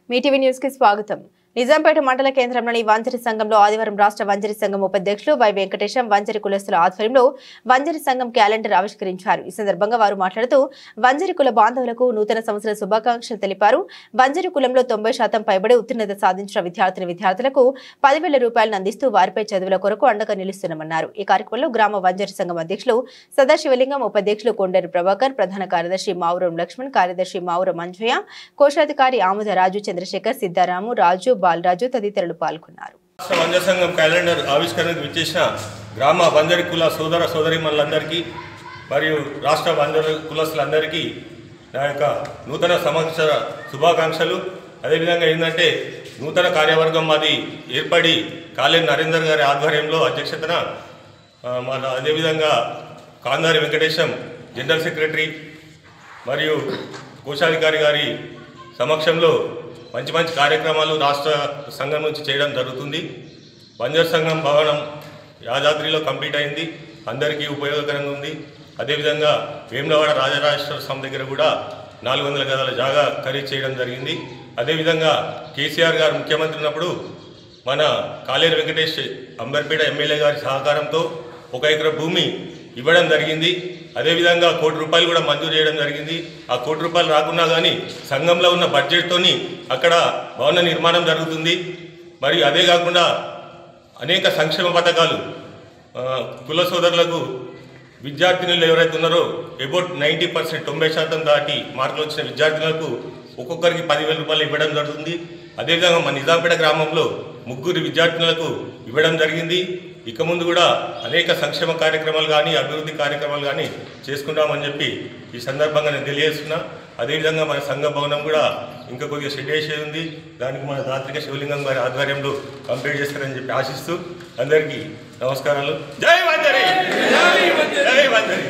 Mee TV news కి స్వాగతం. నిజాంపేట మండల కేంద్రంలోని వంజరి సంఘంలో ఆదివారం రాష్ట్ర వంజరి సంఘం ఉపాధ్యక్షులు వై వెంకటేశం వంజరి కులస్తుల ఆధ్వర్యంలో వంజరి సంఘం క్యాలెండర్ ఆవిష్కరించారు. ఈ సందర్భంగా వారు మాట్లాడుతూ వంజరి కుల బాంధవులకు నూతన సంవత్సర శుభాకాంక్షలు తెలిపారు. వంజరి కులంలో 90% పైబడి ఉత్తీర్ణత సాధించిన విద్యార్థులకు 10,000 రూపాయలను అందిస్తూ వారిపై చదువుల కొరకు అండగా నిలుస్తున్నామన్నారు. ఈ కార్యక్రమంలో గ్రామ వంజరి సంఘం అధ్యక్షులు సదాశివలింగం, ఉపాధ్యక్షులు కొండేరు ప్రభాకర్, ప్రధాన కార్యదర్శి మావురం లక్ష్మణ్, కార్యదర్శి మావురం మంజయ్య, కోశాధికారి ఆముద రాజు, చంద్రశేఖర్, సిద్ధారాము, రాజు, బాలరాజు తదితరులు పాల్గొన్నారు. వంజరి సంఘం క్యాలెండర్ ఆవిష్కరణకు విచ్చేసిన గ్రామ వంజరి కుల సోదర సోదరీమణులందరికీ మరియు రాష్ట్ర వంజరి కులస్తులందరికీ నా యొక్క నూతన సంవత్సర శుభాకాంక్షలు. అదేవిధంగా ఏంటంటే నూతన కార్యవర్గం మాది ఏర్పడి కాళేరు నరేందర్ గారి ఆధ్వర్యంలో అధ్యక్షతన అదేవిధంగా కాందారి వెంకటేశం జనరల్ సెక్రటరీ మరియు కోశాధికారి గారి సమక్షంలో మంచి మంచి కార్యక్రమాలు రాష్ట్ర సంఘం నుంచి చేయడం జరుగుతుంది. వంజర్ సంఘం భవనం యాదాద్రిలో కంప్లీట్ అయింది, అందరికీ ఉపయోగకరంగా ఉంది. అదేవిధంగా వేములవాడ రాజరాజేశ్వర స్వామి దగ్గర కూడా 400 గదాల జాగా ఖరీదు చేయడం జరిగింది. అదేవిధంగా కేసీఆర్ గారు ముఖ్యమంత్రి ఉన్నప్పుడు మన కాళేరు వెంకటేష్ అంబర్పేట ఎమ్మెల్యే గారి సహకారంతో 1 ఎకరా భూమి ఇవ్వడం జరిగింది. అదేవిధంగా ₹1 కోటి కూడా మంజూరు చేయడం జరిగింది. ఆ ₹1 కోటి రాకున్నా కానీ సంఘంలో ఉన్న బడ్జెట్తోని అక్కడ భవన నిర్మాణం జరుగుతుంది. మరియు అదే కాకుండా అనేక సంక్షేమ పథకాలు కుల సోదరులకు విద్యార్థినులు ఎవరైతే ఉన్నారో అబౌట్ 90% 90% దాటి మార్కులు వచ్చిన విద్యార్థులకు ఒక్కొక్కరికి 10,000 రూపాయలు ఇవ్వడం జరుగుతుంది. అదేవిధంగా మన నిజాంపేట గ్రామంలో 3 విద్యార్థులకు ఇవ్వడం జరిగింది. ఇక ముందు కూడా అనేక సంక్షేమ కార్యక్రమాలు కానీ అభివృద్ధి కార్యక్రమాలు కానీ చేసుకుంటామని చెప్పి ఈ సందర్భంగా నేను తెలియజేస్తున్నా. అదేవిధంగా మన సంఘ భవనం కూడా ఇంకా కొద్దిగా షెడ్ వేసేది ఉంది. దానికి మన దాత్రిక శివలింగం గారి ఆధ్వర్యంలో కంప్లీట్ చేస్తారని చెప్పి ఆశిస్తూ అందరికీ నమస్కారాలు. జై వంజరి, జై వంజరి.